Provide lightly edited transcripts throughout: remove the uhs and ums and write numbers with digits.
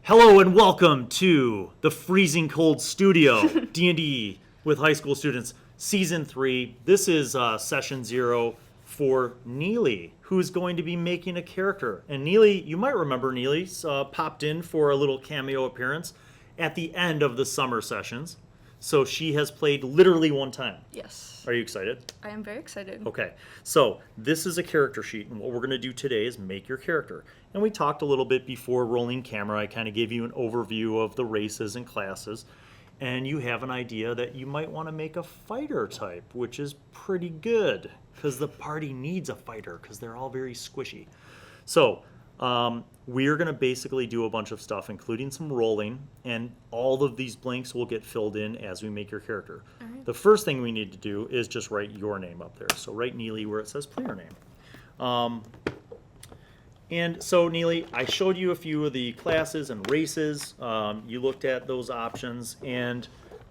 Hello and welcome to the Freezing Cold Studio, D&D with high school students, Season 3. This is Session 0 for Neely, who's going to be making a character. And Neely, you might remember Neely's popped in for a little cameo appearance at the end of the summer sessions. So she has played literally one time. Yes. Are you excited? I am very excited. Okay, so this is a character sheet, and what we're going to do today is make your character. And we talked a little bit before rolling camera. I kind of gave you an overview of the races and classes, and you have an idea that you might want to make a fighter type, which is pretty good, because the party needs a fighter, because they're all very squishy. So we're going to basically do a bunch of stuff, including some rolling, and all of these blanks will get filled in as we make your character. All right. The first thing we need to do is just write your name up there. So write Neely where it says player name. And so, Neely, I showed you a few of the classes and races. You looked at those options, and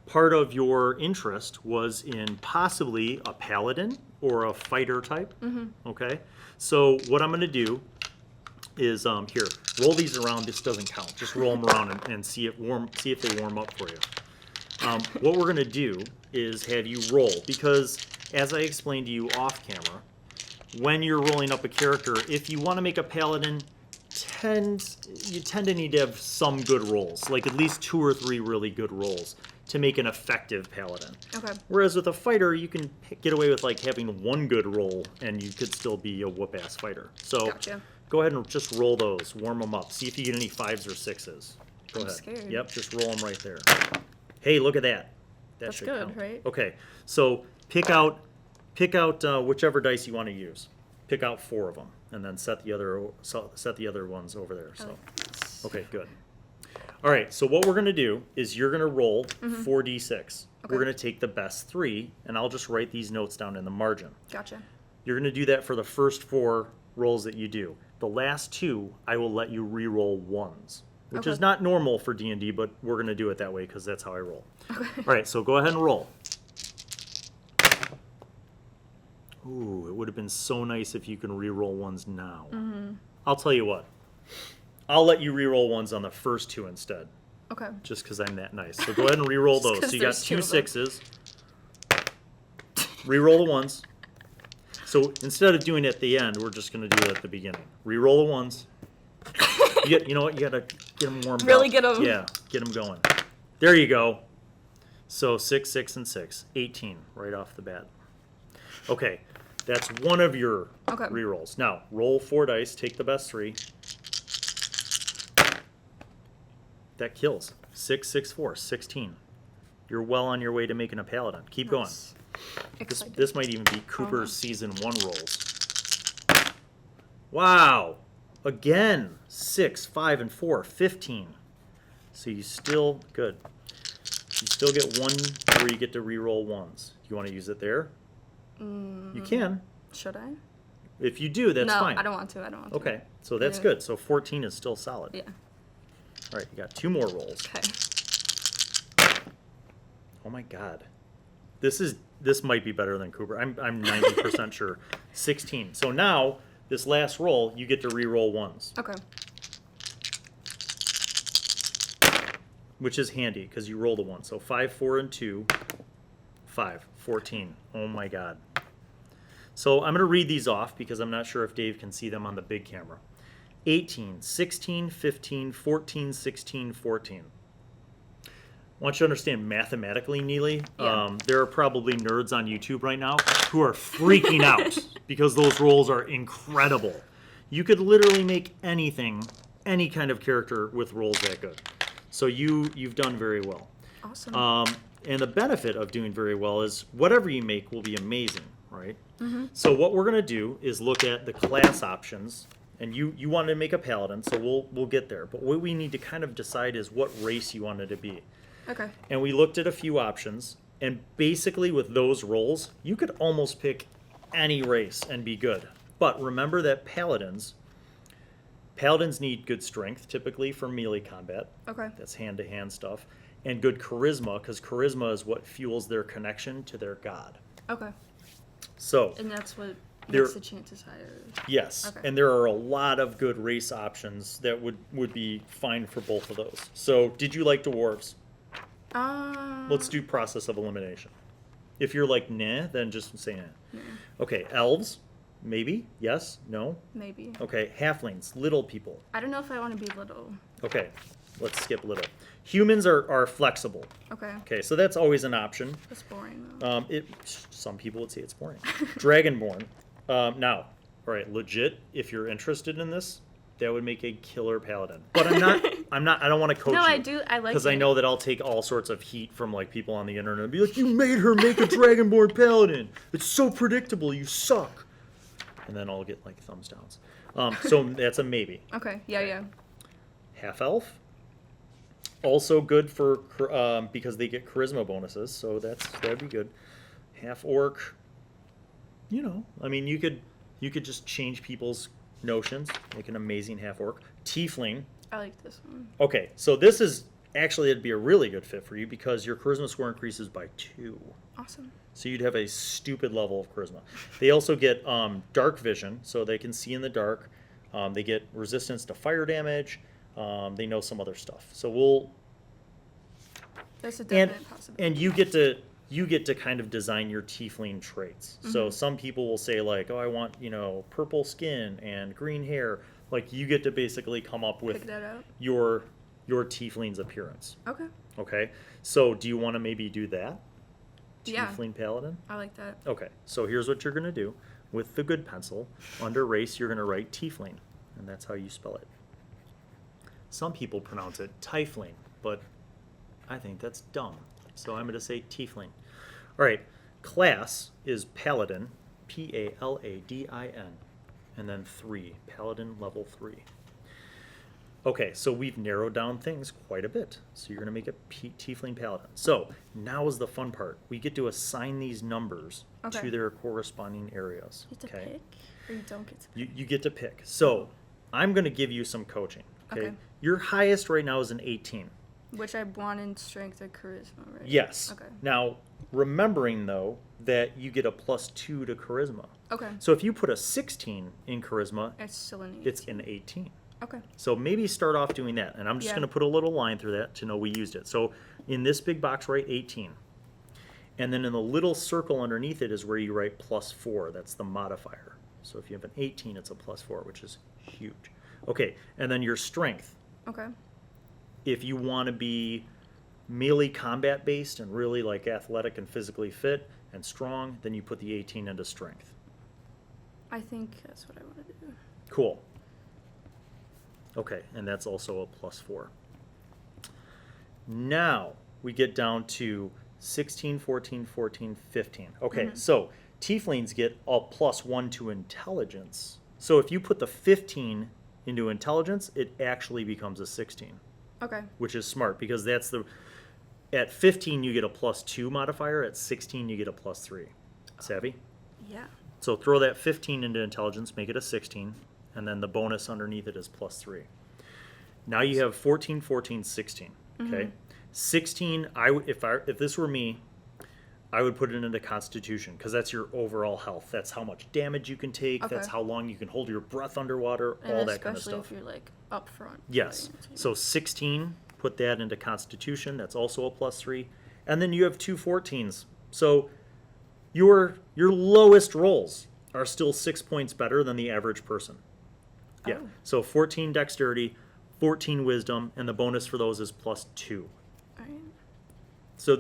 part of your interest was in possibly a paladin or a fighter type. Mm-hmm. Okay? So what I'm going to do is, here, roll these around. This doesn't count. Just roll them around and see if they warm up for you. What we're going to do is have you roll, because as I explained to you off camera, when you're rolling up a character, if you want to make a paladin, you tend to need to have some good rolls, like at least 2 or 3 really good rolls to make an effective paladin. Okay. Whereas with a fighter, you can get away with like having 1 good roll, and you could still be a whoop-ass fighter. So gotcha. Go ahead and just roll those, warm them up, see if you get any 5s or 6s. Go ahead. Scared. Yep, just roll them right there. Hey, look at that. That's good, count. Right? Okay, so pick out whichever dice you want to use. Pick out 4 of them, and then set the other ones over there. So, okay, good. All right, so what we're going to do is you're going to roll 4d6. Okay. We're going to take the best 3, and I'll just write these notes down in the margin. Gotcha. You're going to do that for the first 4 rolls that you do. The last 2, I will let you re-roll 1s, which is not normal for D&D, but we're going to do it that way because that's how I roll. Okay. All right, so go ahead and roll. Ooh, it would have been so nice if you can re-roll 1s now. Mm-hmm. I'll tell you what. I'll let you re-roll 1s on the first 2 instead. Okay. Just because I'm that nice. So go ahead and re-roll those. So you got 2 6s. Re-roll the 1s. So instead of doing it at the end, we're just going to do it at the beginning. Re-roll the 1s. You know what? You got to get them warmed up. Really get them. Yeah, get them going. There you go. So 6, 6, and 6. 18 right off the bat. Okay, that's one of your re-rolls. Now, roll 4 dice, take the best 3. That kills. 6, 6, 4, 16. You're well on your way to making a paladin. Keep going. This might even be Cooper's Season 1 rolls. Wow! Again, 6, 5, and 4, 15. So you still, good. You still get 1 where you get to re-roll 1s. You want to use it there? You can. Should I? If you do, that's fine. No, I don't want to. Okay, so that's good. So 14 is still solid. Yeah. All right, you got 2 more rolls. Okay. Oh my God. This might be better than Cooper. I'm 90% sure. 16. So now, this last roll, you get to re-roll 1s. Okay. Which is handy, because you rolled a 1. So 5, 4, and 2. 5, 14. Oh my God. So I'm going to read these off because I'm not sure if Dave can see them on the big camera. 18, 16, 15, 14, 16, 14. I want you to understand mathematically, Neely, there are probably nerds on YouTube right now who are freaking out because those rolls are incredible. You could literally make anything, any kind of character with rolls that good. So you've done very well. Awesome. And the benefit of doing very well is whatever you make will be amazing, right? Mm-hmm. So what we're going to do is look at the class options. And you wanted to make a paladin, so we'll get there. But what we need to kind of decide is what race you wanted to be. Okay. And we looked at a few options. And basically with those rolls, you could almost pick any race and be good. But remember that paladins need good strength, typically for melee combat. Okay. That's hand-to-hand stuff. And good charisma, because charisma is what fuels their connection to their god. Okay. So. And that's what makes the chances higher. Yes, Okay. and there are a lot of good race options that would be fine for both of those. So, did you like dwarves? Let's do process of elimination. If you're like, nah, then just say nah. Nah. Okay, elves, maybe, yes, no? Maybe. Okay, halflings, little people. I don't know if I want to be little. Okay, let's skip little. Humans are flexible. Okay. Okay, so that's always an option. That's boring, though. Some people would say it's boring. Dragonborn. Now, all right, legit, if you're interested in this, that would make a killer paladin. But I don't want to coach you. No, I do. I like it. Because I know that I'll take all sorts of heat from like people on the internet and be like, you made her make a Dragonborn paladin. It's so predictable. You suck. And then I'll get like thumbs downs. So that's a maybe. Okay. Yeah. Half elf. Also good for because they get charisma bonuses, so that'd be good. Half orc. I mean, you could just change people's notions, make an amazing half orc. Tiefling. I like this one. Okay, so this is actually it'd be a really good fit for you because your charisma score increases by 2. Awesome. So you'd have a stupid level of charisma. They also get dark vision, so they can see in the dark. They get resistance to fire damage. They know some other stuff. So That's a definite possibility. And you get to kind of design your tiefling traits. Mm-hmm. So some people will say like, oh, I want, purple skin and green hair. Like you get to basically come up with your tiefling's appearance. Okay. Okay. So do you want to maybe do that? Yeah. Tiefling paladin? I like that. Okay. So here's what you're going to do. With the good pencil, under race, you're going to write tiefling. And that's how you spell it. Some people pronounce it tiefling, but I think that's dumb. So I'm going to say tiefling. All right. Class is paladin, Paladin, and then 3, paladin level 3. Okay, so we've narrowed down things quite a bit. So you're going to make a tiefling paladin. So now is the fun part. We get to assign these numbers to their corresponding areas. You get to pick, or you don't get to pick? You get to pick. So I'm going to give you some coaching. Okay. Your highest right now is an 18. Which I want in strength or charisma, right? Yes. Okay. Now, remembering, though, that you get a +2 to charisma. Okay. So if you put a 16 in charisma, it's still an 18. It's an 18. Okay. So maybe start off doing that. And I'm just going to put a little line through that to know we used it. So in this big box, write 18. And then in the little circle underneath it is where you write +4. That's the modifier. So if you have an 18, it's a +4, which is huge. Okay. And then your strength. Okay. If you want to be melee combat based and really like athletic and physically fit and strong, then you put the 18 into strength. I think that's what I want to do. Cool. Okay, and that's also a +4. Now we get down to 16, 14, 14, 15. Okay, so tieflings get a +1 to intelligence. So if you put the 15 into intelligence, it actually becomes a 16. Okay. Which is smart because at 15 you get a +2 modifier, at 16 you get a +3. Savvy? Yeah. So throw that 15 into intelligence, make it a 16, and then the bonus underneath it is +3. Now you have 14, 14, 16. Okay? 16, if this were me, I would put it into Constitution because that's your overall health. That's how much damage you can take. Okay. That's how long you can hold your breath underwater, and all that kind of stuff. Especially if you're like up front. Yes. So 16, put that into Constitution. That's also a +3. And then you have 2 14s. So your lowest rolls are still 6 points better than the average person. Yeah. So 14 Dexterity, 14 Wisdom, and the bonus for those is +2. All right. So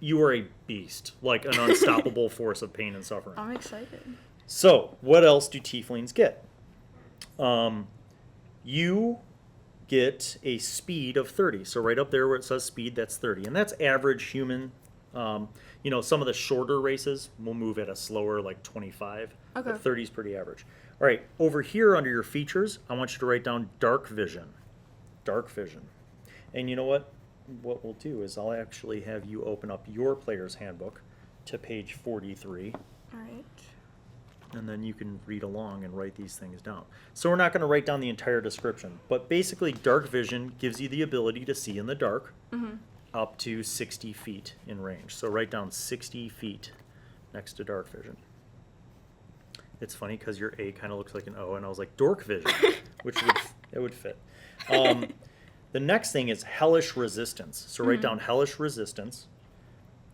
you are a beast, like an unstoppable force of pain and suffering. I'm excited. So, what else do tieflings get? You get a speed of 30. So right up there where it says speed, that's 30. And that's average human. Some of the shorter races will move at a slower, like 25. Okay. But 30 is pretty average. All right, over here under your features, I want you to write down dark vision. Dark vision. And you know what? What we'll do is I'll actually have you open up your player's handbook to page 43. All right. And then you can read along and write these things down. So we're not going to write down the entire description, but basically dark vision gives you the ability to see in the dark up to 60 feet in range. So write down 60 feet next to dark vision. It's funny because your A kind of looks like an O, and I was like, dork vision, which would fit. The next thing is Hellish Resistance. So write down Hellish Resistance,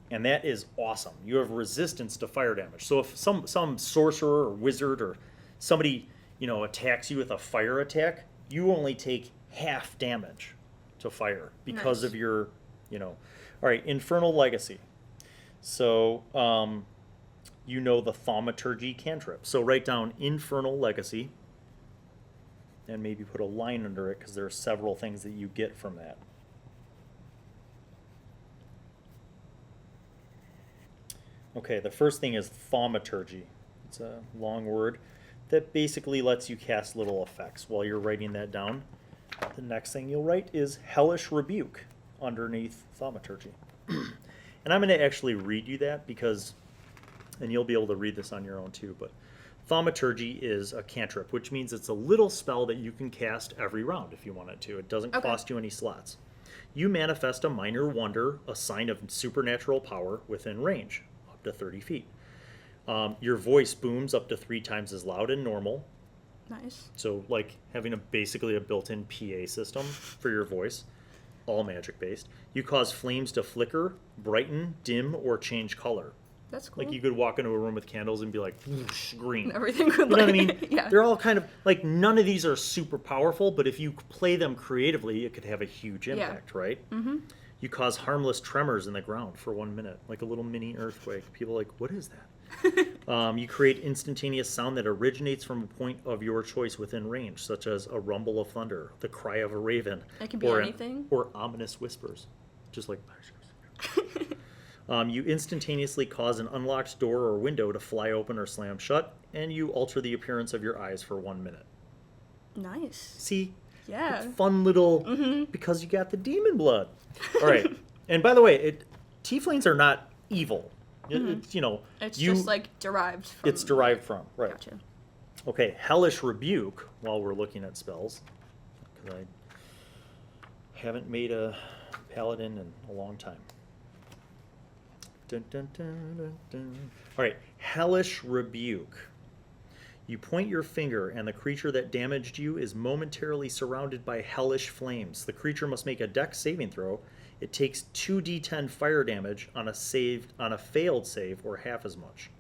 and that is awesome. You have resistance to fire damage. So if some sorcerer or wizard or somebody, attacks you with a fire attack, you only take half damage to fire because of your, All right, Infernal Legacy. So, the Thaumaturgy cantrip. So write down Infernal Legacy and maybe put a line under it because there are several things that you get from that. Okay, the first thing is Thaumaturgy. It's a long word that basically lets you cast little effects. While you're writing that down, the next thing you'll write is Hellish Rebuke underneath Thaumaturgy. And I'm going to actually read you that because, and you'll be able to read this on your own too, but Thaumaturgy is a cantrip, which means it's a little spell that you can cast every round if you wanted to. It doesn't cost you any slots. You manifest a minor wonder, a sign of supernatural power within range, up to 30 feet. Your voice booms up to 3 times as loud and normal. Nice. So like having basically a built-in PA system for your voice, all magic based. You cause flames to flicker, brighten, dim, or change color. That's cool. Like you could walk into a room with candles and be like, whoosh, green. Everything would You know what I mean? Yeah. They're all kind of like, none of these are super powerful, but if you play them creatively, it could have a huge impact, right? Mm-hmm. You cause harmless tremors in the ground for 1 minute, like a little mini earthquake. People are like, what is that? You create instantaneous sound that originates from a point of your choice within range, such as a rumble of thunder, the cry of a raven. It can be anything. Or ominous whispers, just like... you instantaneously cause an unlocked door or window to fly open or slam shut, and you alter the appearance of your eyes for 1 minute. Nice. See? Yeah. It's fun little... Because you got the demon blood. All right. And by the way, tieflings are not evil. It's, It's just like derived from. It's derived from, right. Gotcha. Okay, Hellish Rebuke, while we're looking at spells, because I haven't made a paladin in a long time. Dun, dun, dun, dun, dun. All right, Hellish Rebuke. You point your finger, and the creature that damaged you is momentarily surrounded by hellish flames. The creature must make a dex saving throw. It takes 2d10 fire damage on a failed save, or half as much.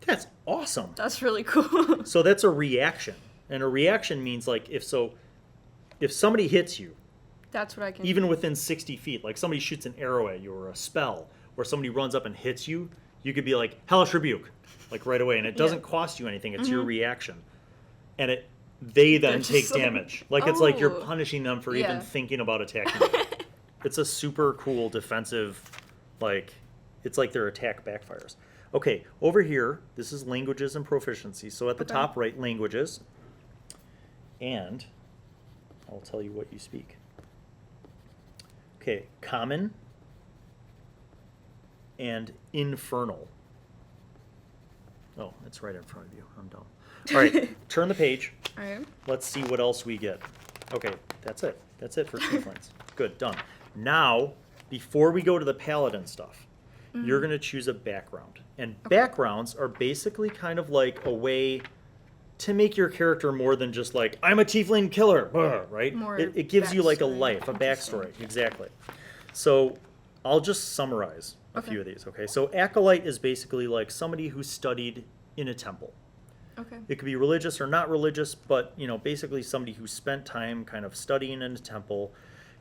That's awesome. That's really cool. So that's a reaction, and a reaction means like if somebody hits you, That's what I can. even within 60 feet, like somebody shoots an arrow at you or a spell, or somebody runs up and hits you, you could be like, Hellish Rebuke, like right away, and it doesn't cost you anything. It's your reaction, and they then take damage. Like it's like you're punishing them for even thinking about attacking you. It's a super cool defensive, like it's like their attack backfires. Okay, over here, this is languages and proficiency. So at the top right, languages, and I'll tell you what you speak. Okay, common and infernal. Oh, it's right in front of you. I'm dumb. All right, turn the page. All right. Let's see what else we get. Okay, that's it. That's it for tieflings. Good, done. Now, before we go to the paladin stuff, you're going to choose a background. And backgrounds are basically kind of like a way to make your character more than just like, I'm a tiefling killer, right? It gives you like a life, a backstory. Exactly. So I'll just summarize a few of these, okay? So acolyte is basically like somebody who studied in a temple. Okay. It could be religious or not religious, but basically somebody who spent time kind of studying in a temple.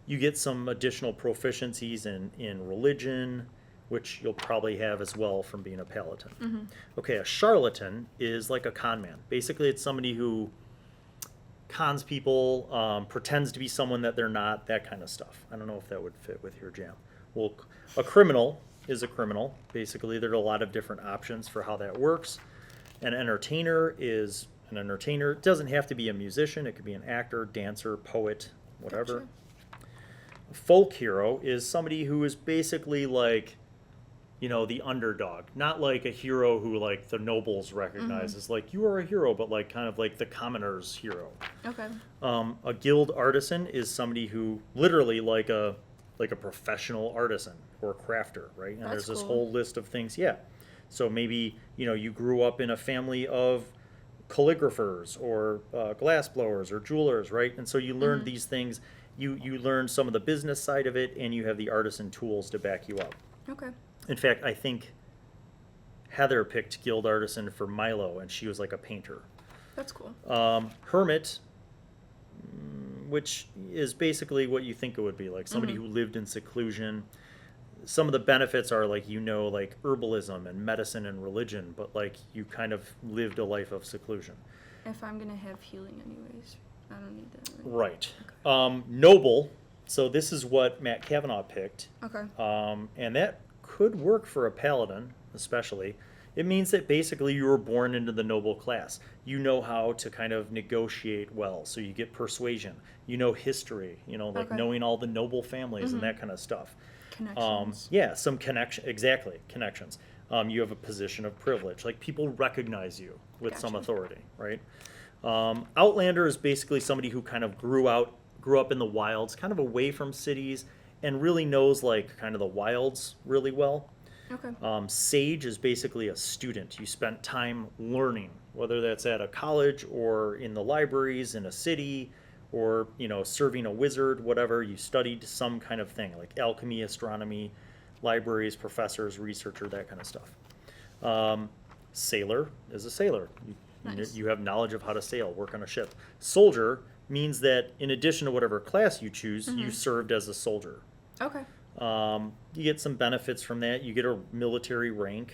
You get some additional proficiencies in religion, which you'll probably have as well from being a paladin. Okay, a charlatan is like a con man. Basically, it's somebody who cons people, pretends to be someone that they're not, that kind of stuff. I don't know if that would fit with your jam. Well, a criminal is a criminal. Basically, there are a lot of different options for how that works. An entertainer is an entertainer. It doesn't have to be a musician. It could be an actor, dancer, poet, whatever. Gotcha. A folk hero is somebody who is basically like, the underdog. Not like a hero who like the nobles recognize as like, you are a hero, but like kind of like the commoner's hero. Okay. A guild artisan is somebody who literally like a professional artisan or crafter, right? And That's there's this cool. whole list of things. Yeah. So maybe, you grew up in a family of calligraphers or glass blowers or jewelers, right? And so you learned these things. You learned some of the business side of it, and you have the artisan tools to back you up. Okay. In fact, I think Heather picked Guild Artisan for Milo, and she was like a painter. That's cool. Hermit, which is basically what you think it would be, like somebody who lived in seclusion. Some of the benefits are like like herbalism and medicine and religion, but like you kind of lived a life of seclusion. If I'm gonna have healing anyways, I don't need that. Right. Okay. Noble. So this is what Matt Kavanaugh picked. Okay. And that could work for a paladin, especially. It means that basically you were born into the noble class. You know how to kind of negotiate well, so you get persuasion. You know history, like knowing all the noble families and that kind of stuff. Connections. Some connection, exactly, connections. You have a position of privilege. Like people recognize you with some authority, right? Outlander is basically somebody who kind of grew up in the wilds, kind of away from cities, and really knows like kind of the wilds really well. Okay. Sage is basically a student. You spent time learning, whether that's at a college or in the libraries in a city, or serving a wizard, whatever. You studied some kind of thing like alchemy, astronomy, libraries, professors, researcher, that kind of stuff. Sailor is a sailor. Nice. You have knowledge of how to sail, work on a ship. Soldier means that in addition to whatever class you choose, you served as a soldier. Okay. You get some benefits from that. You get a military rank.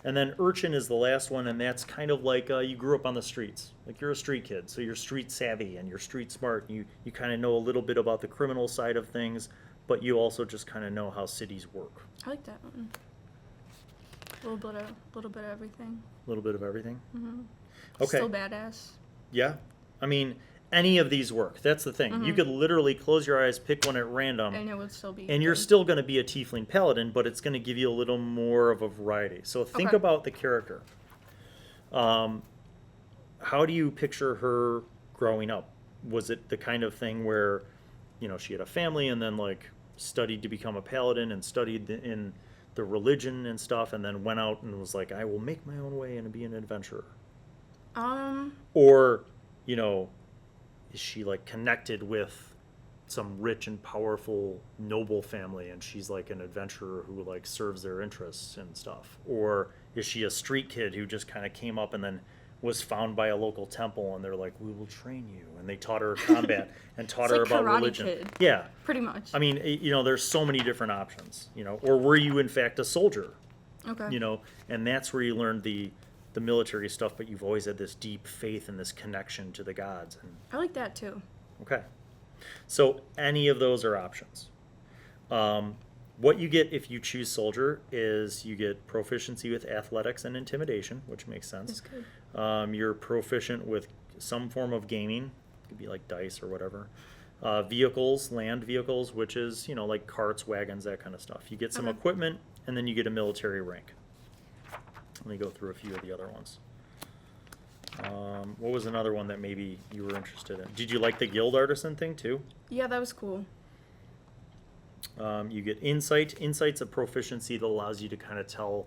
And then urchin is the last one, and that's kind of like you grew up on the streets. Like you're a street kid, so you're street savvy and you're street smart. And you kind of know a little bit about the criminal side of things, but you also just kind of know how cities work. I like that one. A little bit of everything. A little bit of everything? Mm-hmm. Okay. Still badass. Yeah. I mean, any of these work. That's the thing. You could literally close your eyes, pick one at random, and it would still be. And you're still going to be a tiefling paladin, but it's going to give you a little more of a variety. So think about the character. How do you picture her growing up? Was it the kind of thing where, she had a family and then like studied to become a paladin and studied in the religion and stuff, and then went out and was like, I will make my own way and be an adventurer? Or, is she like connected with some rich and powerful noble family and she's like an adventurer who like serves their interests and stuff? Or is she a street kid who just kind of came up and then was found by a local temple and they're like, we will train you, and they taught her combat and taught her about religion? Kid, yeah, pretty much. I mean, there's so many different options. Or were you in fact a soldier? Okay. And that's where you learned the military stuff, but you've always had this deep faith and this connection to the gods. And I like that too. okay. So any of those are options. What you get if you choose soldier is you get proficiency with athletics and intimidation, which makes sense. That's good. You're proficient with some form of gaming. It could be like dice or whatever. Vehicles, land vehicles, which is, like carts, wagons, that kind of stuff. You get some equipment, and then you get a military rank. Let me go through a few of the other ones. What was another one that maybe you were interested in? Did you like the guild artisan thing too? Yeah, that was cool. You get insight. Insight's a proficiency that allows you to kind of tell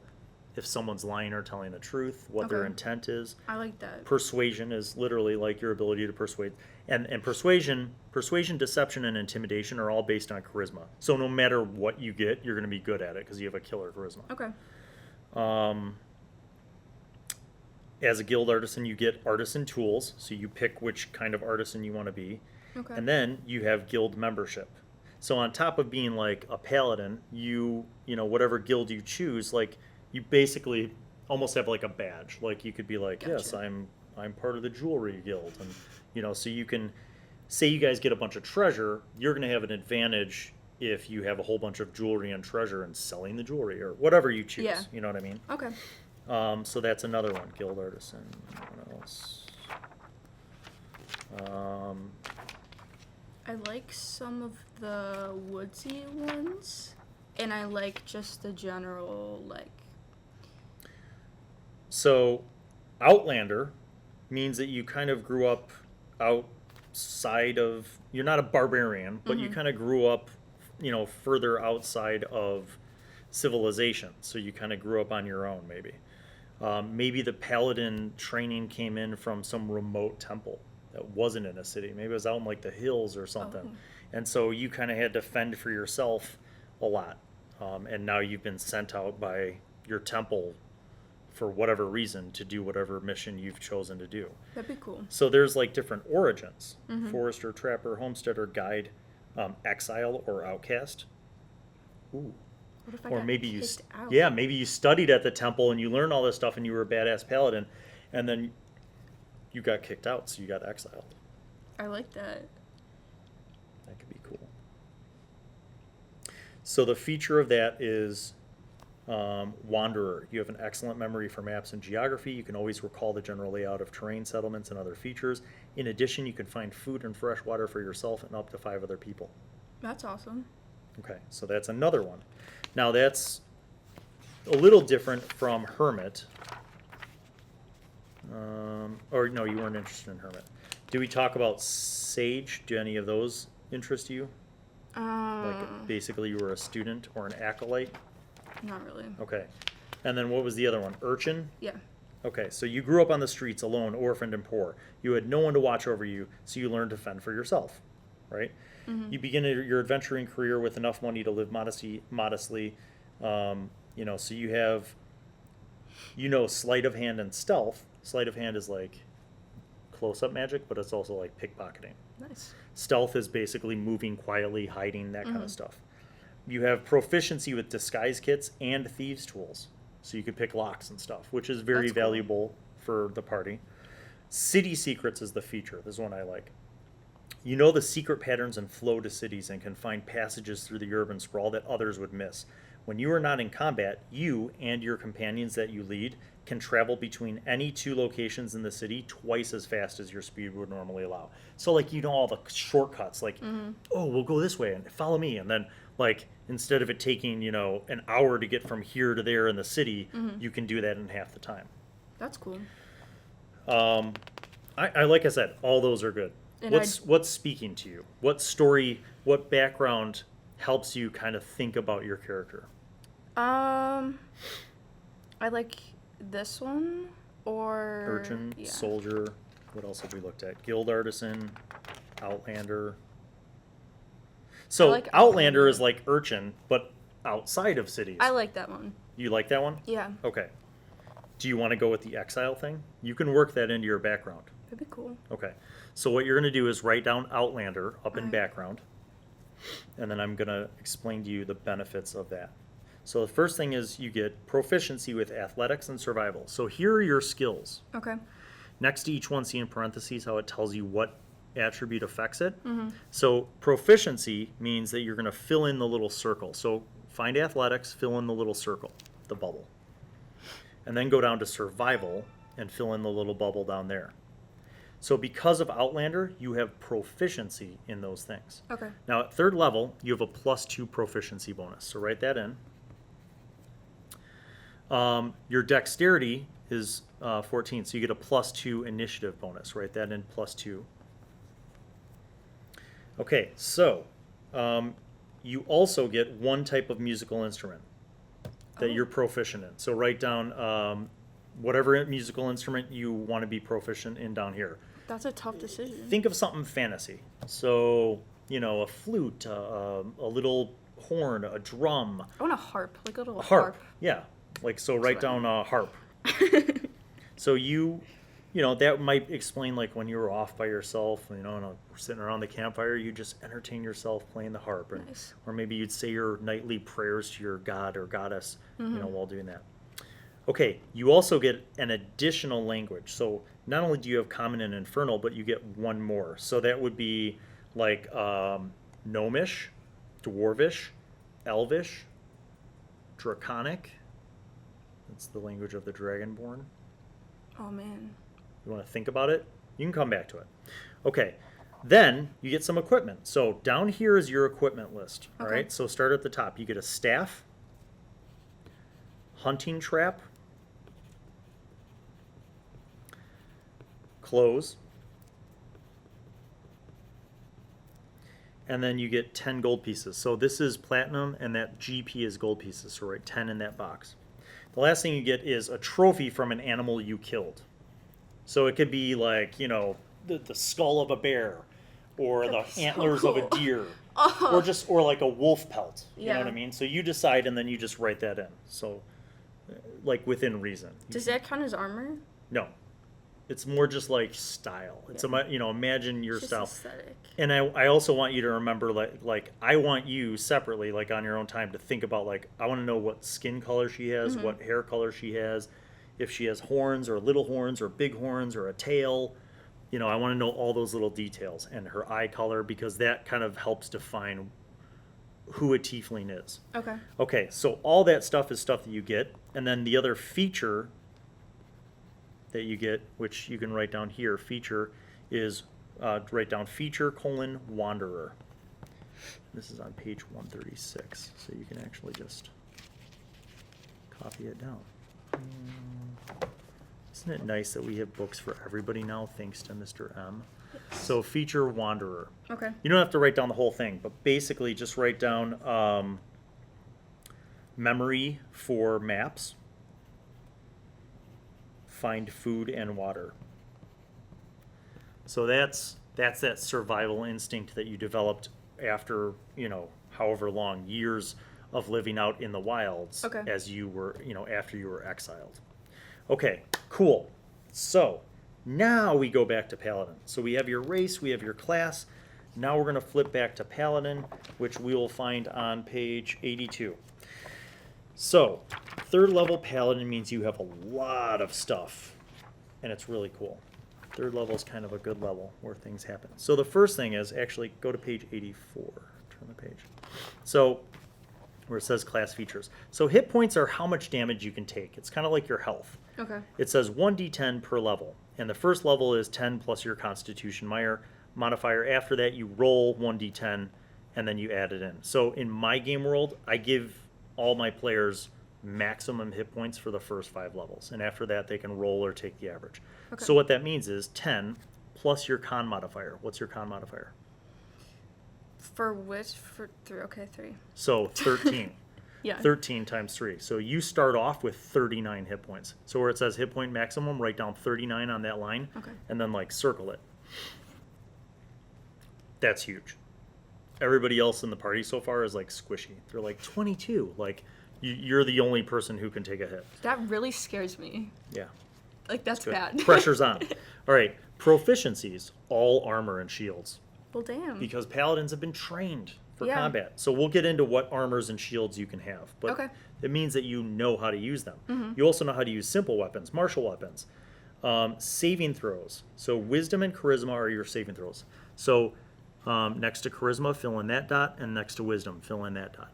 if someone's lying or telling the truth, what their intent is. I like that. Persuasion is literally like your ability to persuade. And persuasion, deception, and intimidation are all based on charisma. So no matter what you get, you're going to be good at it because you have a killer charisma. Okay. As a guild artisan, you get artisan tools, so you pick which kind of artisan you want to be. Okay. And then you have guild membership. So on top of being like a paladin, you whatever guild you choose, like you basically almost have like a badge. Like you could be like, yes, I'm part of the jewelry guild, and so you can say you guys get a bunch of treasure, you're going to have an advantage if you have a whole bunch of jewelry and treasure and selling the jewelry or whatever you choose. Yeah. You know what I mean? Okay. So that's another one, guild artisan. What else? I like some of the woodsy ones, and I like just the general, like... So, Outlander means that you kind of grew up outside of... You're not a barbarian, but you kind of grew up, further outside of civilization, so you kind of grew up on your own, maybe. Maybe the Paladin training came in from some remote temple that wasn't in a city. Maybe it was out in like the hills or something. Oh. And so you kind of had to fend for yourself a lot. And now you've been sent out by your temple for whatever reason to do whatever mission you've chosen to do. That'd be cool. So there's like different origins: forester, trapper, homesteader, guide, exile, or outcast. Ooh. What if I Or got maybe kicked out? yeah, maybe you studied at the temple and you learned all this stuff and you were a badass paladin, and then you got kicked out, so you got exiled. I like that. That could be cool. So the feature of that is Wanderer. You have an excellent memory for maps and geography. You can always recall the general layout of terrain, settlements, and other features. In addition, you can find food and fresh water for yourself and up to 5 other people. That's awesome. Okay, so that's another one. Now that's a little different from Hermit. Or no, you weren't interested in Hermit. Did we talk about Sage? Do any of those interest you? Like basically you were a student or an acolyte? Not really. Okay. And then what was the other one? Urchin? Yeah. Okay, so you grew up on the streets alone, orphaned and poor. You had no one to watch over you, so you learned to fend for yourself, right? You begin your adventuring career with enough money to live modestly. So you have, sleight of hand and stealth. Sleight of hand is like close-up magic, but it's also like pickpocketing. Nice. Stealth is basically moving quietly, hiding, that kind of stuff. You have proficiency with disguise kits and thieves' tools, so you could pick locks and stuff, which is very That's cool. valuable for the party. City secrets is the feature. This is one I like. You know the secret patterns and flow to cities and can find passages through the urban sprawl that others would miss. When you are not in combat, you and your companions that you lead can travel between any 2 locations in the city twice as fast as your speed would normally allow. So, like, all the shortcuts, like, oh, we'll go this way and follow me. And then, like, instead of it taking, an hour to get from here to there in the city, you can do that in half the time. That's cool. I like I said, all those are good. And What's speaking to you? What story, what background helps you kind of think about your character? I like this one or Urchin, yeah. soldier. What else have we looked at? Guild artisan, outlander. So like outlander is like urchin, but outside of cities. I like that one. You like that one? Yeah. Okay. Do you want to go with the exile thing? You can work that into your background. That'd be cool. Okay. So what you're going to do is write down outlander up in background, and then I'm going to explain to you the benefits of that. So the first thing is you get proficiency with athletics and survival. So here are your skills. Okay. Next to each one, see in parentheses how it tells you what attribute affects it. So proficiency means that you're going to fill in the little circle. So find athletics, fill in the little circle, the bubble. And then go down to survival and fill in the little bubble down there. So because of Outlander, you have proficiency in those things. Okay. Now at 3rd level, you have a +2 proficiency bonus. So write that in. Your dexterity is 14, so you get a +2 initiative bonus. Write that in +2. Okay, so you also get 1 type of musical instrument that you're proficient in. So write down whatever musical instrument you want to be proficient in down here. That's a tough decision. Think of something fantasy. So, a flute, a little horn, a drum. I want a harp, like a little Harp. Yeah. Like, so write down a harp. So that might explain, like, when you were off by yourself, sitting around the campfire, you just entertain yourself playing the harp. And, Nice. Or maybe you'd say your nightly prayers to your god or goddess, while doing that. Okay, you also get an additional language. So not only do you have Common and Infernal, but you get 1 more. So that would be like Gnomish, Dwarvish, Elvish, Draconic. That's the language of the Dragonborn. Oh man. You want to think about it? You can come back to it. Okay, then you get some equipment. So down here is your equipment list. All right, so start at the top. You get a staff, hunting trap, clothes, and then you get 10 gold pieces. So this is platinum, and that GP is gold pieces. So write 10 in that box. The last thing you get is a trophy from an animal you killed. So it could be like, you know, the skull of a bear, or the antlers of a deer, or like a wolf pelt. You know what I mean? So you decide, and then you just write that in. So, like within reason. Does that count as armor? No. It's more just like style. It's imagine your Just style. aesthetic. And I also want you to remember, like I want you separately, like on your own time, to think about, like, I want to know what skin color she has, what hair color she has, if she has horns or little horns or big horns or a tail. You know, I want to know all those little details, and her eye color, because that kind of helps define who a tiefling is. Okay. Okay, so all that stuff is stuff that you get, and then the other feature that you get, which you can write down here, feature, is write down feature : wanderer. This is on page 136, so you can actually just copy it down. Isn't it nice that we have books for everybody now, thanks to Mr. M? So feature wanderer. Okay. You don't have to write down the whole thing, but basically just write down memory for maps, find food and water. So that's that survival instinct that you developed after, you know, however long, years of living out in the wilds, as you were, you know, after you were exiled. Okay, cool. So now we go back to Paladin. So we have your race, we have your class. Now we're going to flip back to Paladin, which we will find on page 82. So 3rd level Paladin means you have a lot of stuff, and it's really cool. 3rd level is kind of a good level where things happen. So the first thing is, actually go to page 84. Turn the page. So where it says class features. So hit points are how much damage you can take. It's kind of like your health. Okay. It says 1d10 per level, and the first level is 10 plus your Constitution modifier. After that, you roll 1d10, and then you add it in. So in my game world, I give all my players maximum hit points for the first 5 levels, and after that, they can roll or take the average. Okay. So what that means is 10 plus your con modifier. What's your con modifier? For which? For 3. Okay, 3. So 13. Yeah. 13 times 3. So you start off with 39 hit points. So where it says hit point maximum, write down 39 on that line, and then like circle it. That's huge. Everybody else in the party so far is like squishy. They're like 22. Like you're the only person who can take a hit. That really scares me. Yeah. Like that's bad. Pressure's on. All right. Proficiencies, all armor and shields. Well, damn. Because paladins have been trained for combat. So we'll get into what armors and shields you can have. But it means that you know how to use them. Mm-hmm. You also know how to use simple weapons, martial weapons. Saving throws. So wisdom and charisma are your saving throws. So next to charisma, fill in that dot, and next to wisdom, fill in that dot.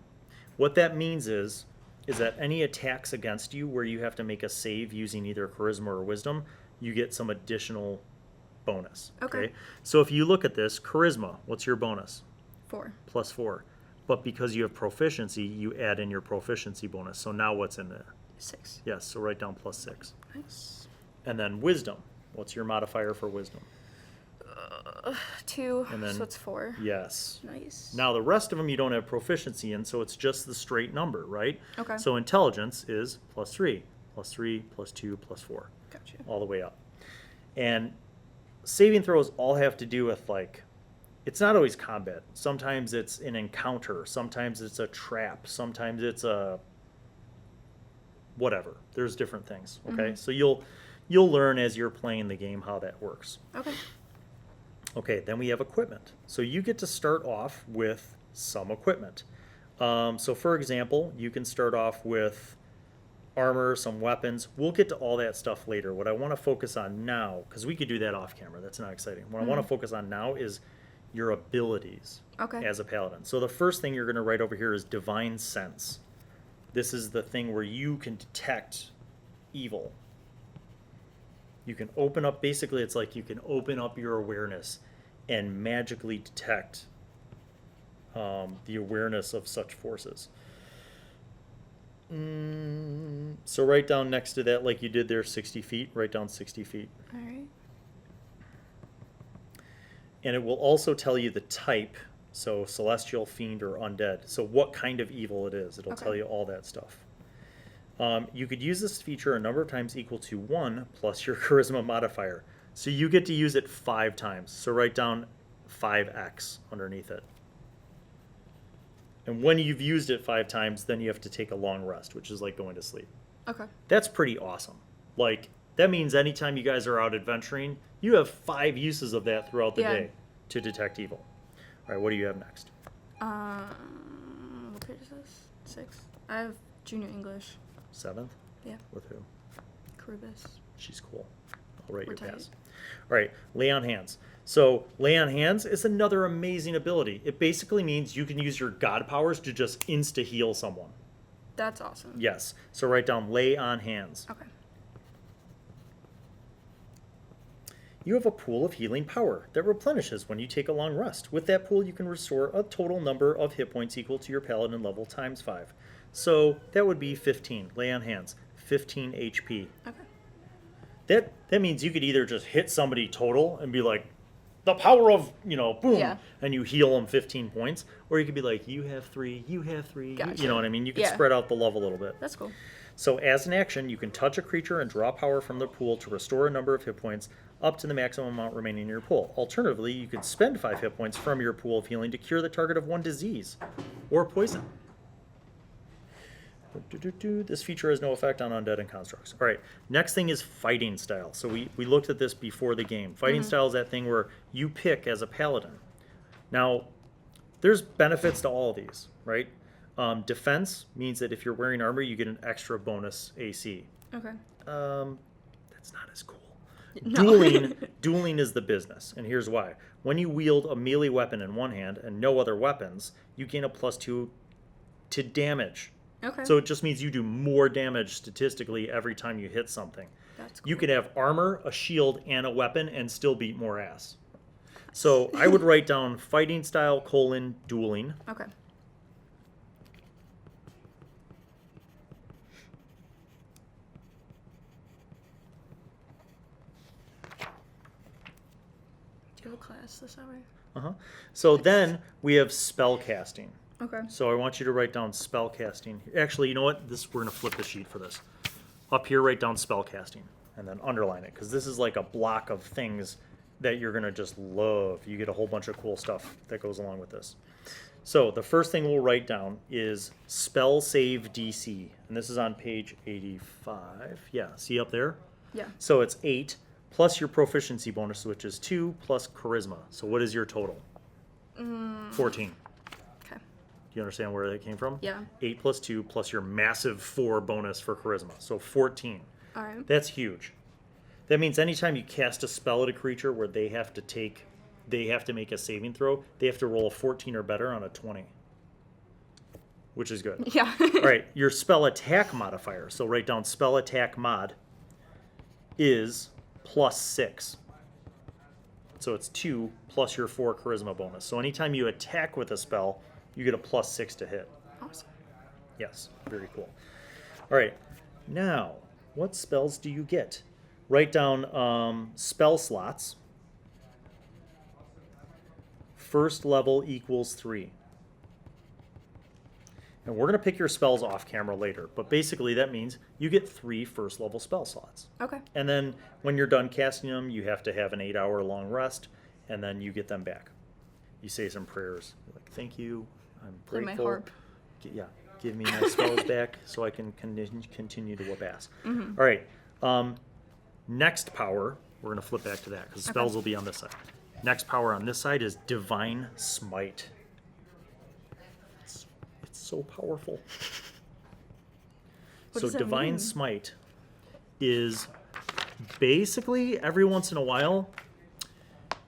What that means is that any attacks against you where you have to make a save using either charisma or wisdom, you get some additional bonus. Okay. So if you look at this, charisma, what's your bonus? 4. Plus 4. But because you have proficiency, you add in your proficiency bonus. So now what's in there? 6. Yes, so write down plus 6. Nice. And then wisdom. What's your modifier for wisdom? 2, and then, so it's 4. Yes. Nice. Now the rest of them you don't have proficiency in, so it's just the straight number, right? Okay. So intelligence is plus 3, plus 3, plus 2, plus 4. Gotcha. All the way up. And saving throws all have to do with, like, it's not always combat. Sometimes it's an encounter. Sometimes it's a trap. Sometimes it's a whatever. There's different things, okay? Mm-hmm. So you'll learn as you're playing the game how that works. Okay. Okay, then we have equipment. So you get to start off with some equipment. So for example, you can start off with armor, some weapons. We'll get to all that stuff later. What I want to focus on now, because we could do that off camera, that's not exciting. What I want to focus on now is your abilities as a paladin. So the first thing you're going to write over here is Divine Sense. This is the thing where you can detect evil. You can open up, basically it's like you can open up your awareness and magically detect the awareness of such forces. So write down next to that, like you did there, 60 feet. Write down 60 feet. All right. And it will also tell you the type So celestial, fiend, or undead. So what kind of evil it is. It'll Okay. tell you all that stuff. You could use this feature a number of times equal to 1 plus your charisma modifier. So you get to use it 5 times. So write down 5x underneath it. And when you've used it 5 times, then you have to take a long rest, which is like going to sleep. Okay. That's pretty awesome. Like, that means anytime you guys are out adventuring, you have 5 uses of that throughout the Yeah. day to detect evil. All right, what do you have next? What page is this? 6. I have junior English. 7th? Yeah. With who? Caribus. She's cool. I'll rate We're your pass. tight. All right, lay on hands. So lay on hands is another amazing ability. It basically means you can use your god powers to just insta heal someone. That's awesome. Yes. So write down lay on hands. Okay. You have a pool of healing power that replenishes when you take a long rest. With that pool, you can restore a total number of hit points equal to your paladin level times 5. So that would be 15. Lay on hands. 15 HP. Okay. That means you could either just hit somebody total and be like, the power of, boom, Yeah. and you heal them 15 points. Or you could be like, you have 3, you have 3. Gotcha. You know what I mean? You could Yeah. spread out the love a little bit. That's cool. So as an action, you can touch a creature and draw power from the pool to restore a number of hit points up to the maximum amount remaining in your pool. Alternatively, you could spend 5 hit points from your pool of healing to cure the target of 1 disease or poison. This feature has no effect on undead and constructs. All right, next thing is fighting style. So we looked at this before the game. Fighting style is that thing where you pick as a paladin. Now, there's benefits to all of these, right? Defense means that if you're wearing armor, you get an extra bonus AC. Okay. That's not as cool. No. Dueling is the business, and here's why. When you wield a melee weapon in one hand and no other weapons, you gain a +2 to damage. Okay. So it just means you do more damage statistically every time you hit something. That's cool. You could have armor, a shield, and a weapon and still beat more ass. So I would write down fighting style : dueling. Okay. Do you have a class this hour? So then we have spell casting. Okay. So I want you to write down spell casting. Actually, you know what? We're gonna flip the sheet for this. Up here, write down spell casting and then underline it, because this is like a block of things that you're gonna just love. You get a whole bunch of cool stuff that goes along with this. So the first thing we'll write down is spell save DC, and this is on page 85. Yeah, see up there? Yeah. So it's 8 plus your proficiency bonus, which is 2 plus charisma. So what is your total? 14. Okay. Do you understand where that came from? Yeah. 8 plus 2 plus your massive 4 bonus for charisma. So 14. All right. That's huge. That means anytime you cast a spell at a creature where they have to make a saving throw, they have to roll a 14 or better on a 20. Which is good. Yeah. All right, your spell attack modifier. So write down spell attack mod is +6. So it's 2 plus your 4 charisma bonus. So anytime you attack with a spell, you get a +6 to hit. Awesome. Yes, very cool. All right, now, what spells do you get? Write down spell slots. First level equals 3. And we're going to pick your spells off camera later, but basically that means you get 3 first level spell slots. Okay. And then when you're done casting them, you have to have an 8-hour long rest, and then you get them back. You say some prayers. You're like, thank you, I'm Play my grateful. harp. Yeah, give me my spells back so I can continue to whoop ass. Mm-hmm. All right, next power, we're going to flip back to that because spells will be on this side. Next power on this side is Divine Smite. It's so powerful. What So does that Divine mean? Smite is basically every once in a while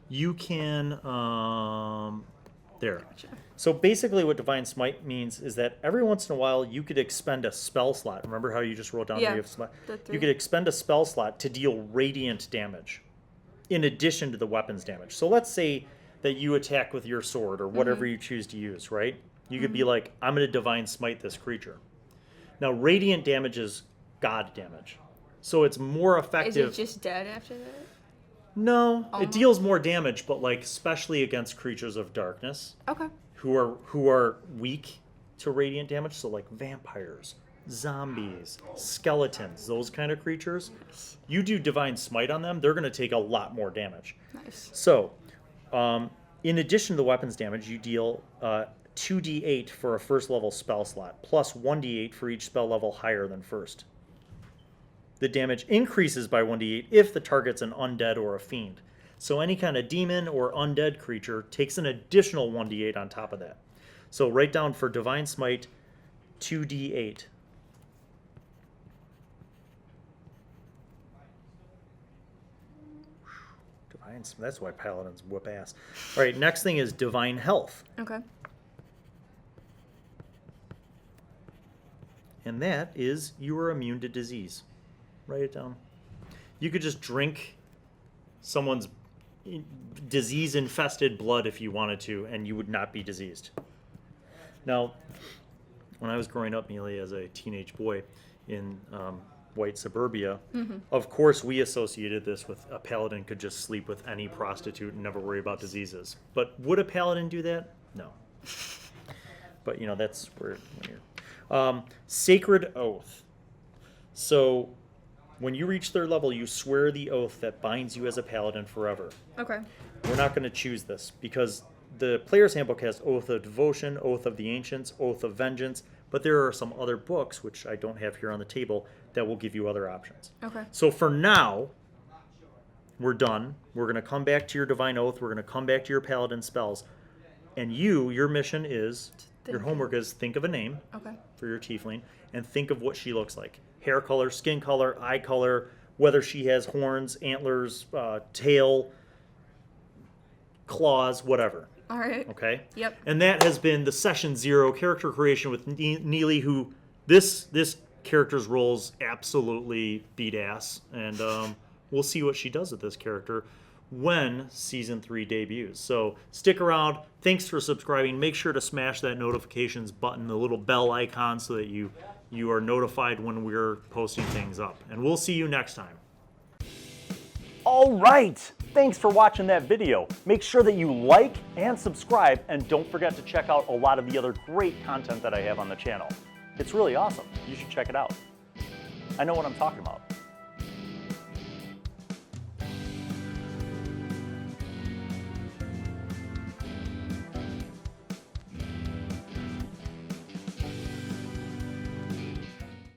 you can there. Gotcha. So basically what Divine Smite means is that every once in a while you could expend a spell slot. Remember how you just wrote down Yeah, that you have smite? the 3. You could expend a spell slot to deal radiant damage in addition to the weapons damage. So let's say that you attack with your sword or whatever you choose to use, right? You could be like, I'm going to Divine Smite this creature. Now, radiant damage is god damage. So it's more Is effective. it just dead after that? No, Almost? it deals more damage, but like especially against creatures of darkness Okay. who are weak to radiant damage. So like vampires, zombies, skeletons, those kind of creatures. Nice. You do Divine Smite on them, they're going to take a lot more damage. Nice. So, in addition to the weapons damage, you deal 2d8 for a first level spell slot, plus 1d8 for each spell level higher than first. The damage increases by 1d8 if the target's an undead or a fiend. So any kind of demon or undead creature takes an additional 1d8 on top of that. So write down for Divine Smite 2d8. That's why paladins whoop ass. All right, next thing is Divine Health. Okay. And that is you are immune to disease. Write it down. You could just drink someone's disease-infested blood if you wanted to, and you would not be diseased. Now, when I was growing up, Neely, as a teenage boy in white suburbia, of course we associated this with a paladin could just sleep with any prostitute and never worry about diseases. But would a paladin do that? No. But, you know, that's where you're... Sacred Oath. So, when you reach 3rd level, you swear the oath that binds you as a paladin forever. Okay. We're not going to choose this because the Player's Handbook has Oath of Devotion, Oath of the Ancients, Oath of Vengeance, but there are some other books, which I don't have here on the table, that will give you other options. Okay. So for now, we're done. We're going to come back to your Divine Oath. We're going to come back to your Paladin spells. And your mission is, your homework is think of a name for your Tiefling and think of what she looks like. Hair color, skin color, eye color, whether she has horns, antlers, tail, claws, whatever. All right. Okay? Yep. And that has been the Session 0 character creation with Neely, who this character's roles absolutely beat ass. And we'll see what she does with this character when Season 3 debuts. So stick around. Thanks for subscribing. Make sure to smash that notifications button, the little bell icon, so that you are notified when we're posting things up. And we'll see you next time. All right. Thanks for watching that video. Make sure that you like and subscribe, and don't forget to check out a lot of the other great content that I have on the channel. It's really awesome. You should check it out. I know what I'm talking about.